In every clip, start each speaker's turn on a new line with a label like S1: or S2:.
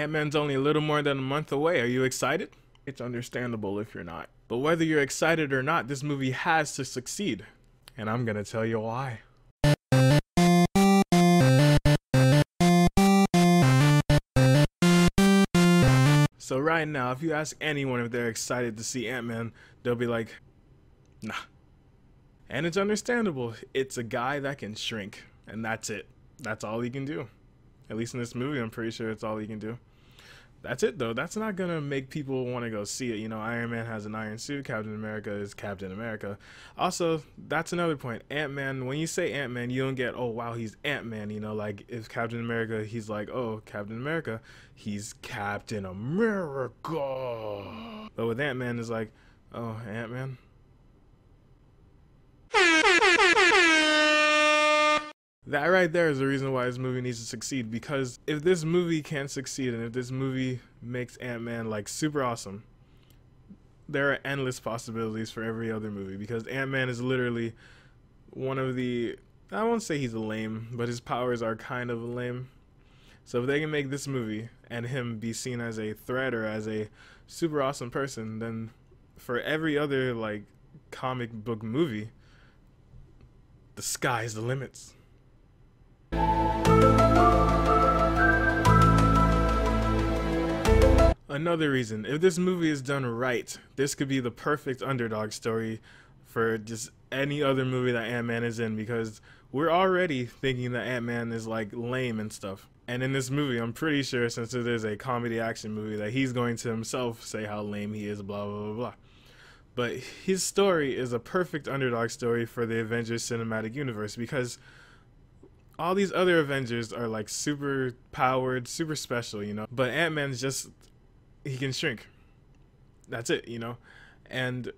S1: Ant-Man's only a little more than a month away. Are you excited? It's understandable if you're not. But whether you're excited or not, this movie has to succeed. And I'm gonna tell you why. So right now, if you ask anyone if they're excited to see Ant-Man, they'll be like, nah. And it's understandable. It's a guy that can shrink, and that's it. That's all he can do. At least in this movie, I'm pretty sure it's all he can do. That's it, though. That's not gonna make people want to go see it. You know, Iron Man has an iron suit. Captain America is Captain America. Also, that's another point. Ant-Man, when you say Ant-Man, you don't get, oh, wow, he's Ant-Man. You know, like, if Captain America, he's like, oh, Captain America, he's Captain America. But with Ant-Man, it's like, oh, Ant-Man. That right there is the reason why this movie needs to succeed, because if this movie can't succeed and if this movie makes Ant-Man like super awesome, there are endless possibilities for every other movie, because Ant-Man is literally one of the, I won't say he's lame, but his powers are kind of lame. So if they can make this movie and him be seen as a threat or as a super awesome person, then for every other like comic book movie, the sky's the limits. Another reason, if this movie is done right, this could be the perfect underdog story for just any other movie that Ant-Man is in, because we're already thinking that Ant-Man is like lame and stuff. And in this movie, I'm pretty sure, since it is a comedy action movie, that he's going to himself say how lame he is, blah, blah, blah, blah. But his story is a perfect underdog story for the Avengers Cinematic Universe, because all these other Avengers are like super powered, super special, you know. But Ant-Man's just, he can shrink. That's it, you know. And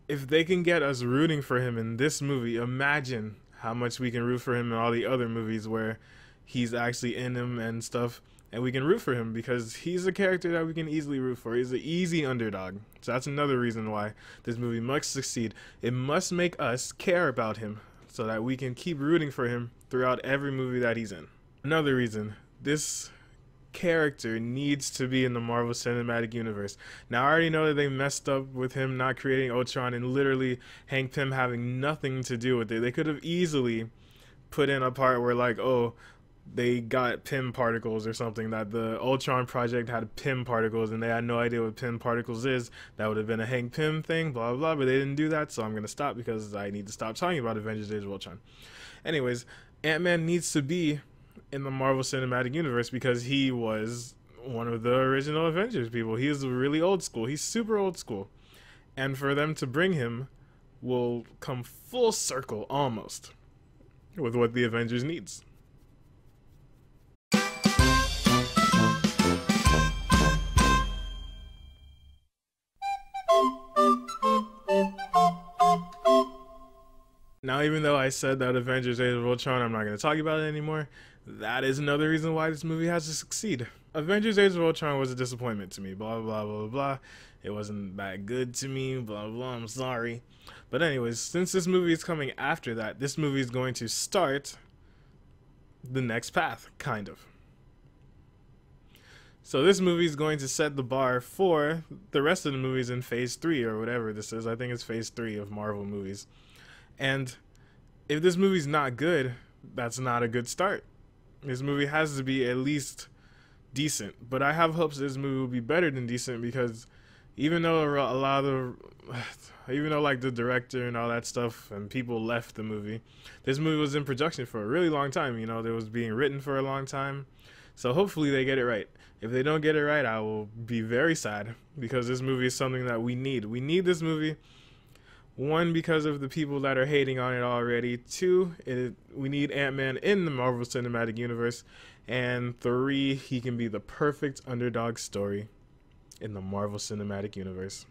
S1: if they can get us rooting for him in this movie, imagine how much we can root for him in all the other movies where he's actually in them and stuff. And we can root for him because he's a character that we can easily root for. He's an easy underdog. So that's another reason why this movie must succeed. It must make us care about him so that we can keep rooting for him throughout every movie that he's in. Another reason, this character needs to be in the Marvel Cinematic Universe. Now, I already know that they messed up with him not creating Ultron and literally Hank Pym having nothing to do with it. They could have easily put in a part where like, oh, they got Pym particles or something, that the Ultron project had Pym particles and they had no idea what Pym particles is. That would have been a Hank Pym thing, blah, blah, blah, but they didn't do that, so I'm going to stop because I need to stop talking about Avengers Age of Ultron. Anyways, Ant-Man needs to be in the Marvel Cinematic Universe because he was one of the original Avengers people. He is really old school. He's super old school. And for them to bring him will come full circle, almost, with what the Avengers needs. Now, even though I said that Avengers Age of Ultron, I'm not going to talk about it anymore, that is another reason why this movie has to succeed. Avengers Age of Ultron was a disappointment to me, blah, blah, blah, blah, blah. It wasn't that good to me, blah, blah, I'm sorry. But anyways, since this movie is coming after that, this movie is going to start the next path, kind of. So this movie is going to set the bar for the rest of the movies in Phase 3 or whatever this is. I think it's Phase 3 of Marvel movies. And if this movie's not good, that's not a good start. This movie has to be at least decent. But I have hopes this movie will be better than decent, because even though like the director and all that stuff and people left the movie, this movie was in production for a really long time. You know, it was being written for a long time. So hopefully they get it right. If they don't get it right, I will be very sad, because this movie is something that we need. We need this movie. One, because of the people that are hating on it already. Two, we need Ant-Man in the Marvel Cinematic Universe. And three, he can be the perfect underdog story in the Marvel Cinematic Universe.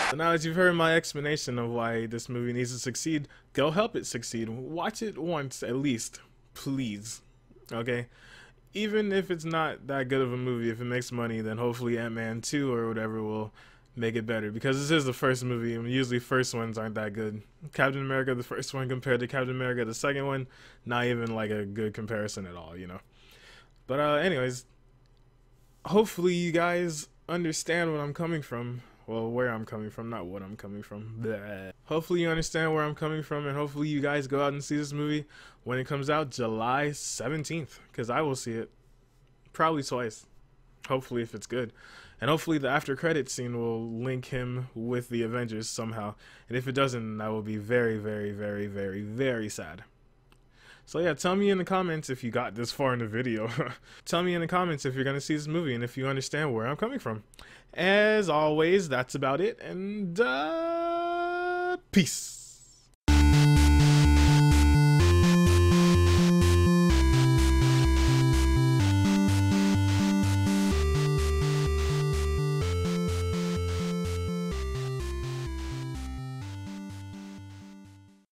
S1: So now that you've heard my explanation of why this movie needs to succeed, go help it succeed. Watch it once at least, please. Okay? Even if it's not that good of a movie, if it makes money, then hopefully Ant-Man 2 or whatever will make it better, because this is the first movie and usually first ones aren't that good. Captain America the first one compared to Captain America the second one, not even like a good comparison at all, you know. But anyways, hopefully you guys understand what I'm coming from. Well, where I'm coming from, not what I'm coming from. Bleh. Hopefully you understand where I'm coming from, and hopefully you guys go out and see this movie when it comes out July 17th, because I will see it probably twice. Hopefully, if it's good. And hopefully the after credit scene will link him with the Avengers somehow. And if it doesn't, I will be very, very, very, very, very sad. So yeah, tell me in the comments if you got this far in the video. Tell me in the comments if you're going to see this movie and if you understand where I'm coming from. As always, that's about it. And peace.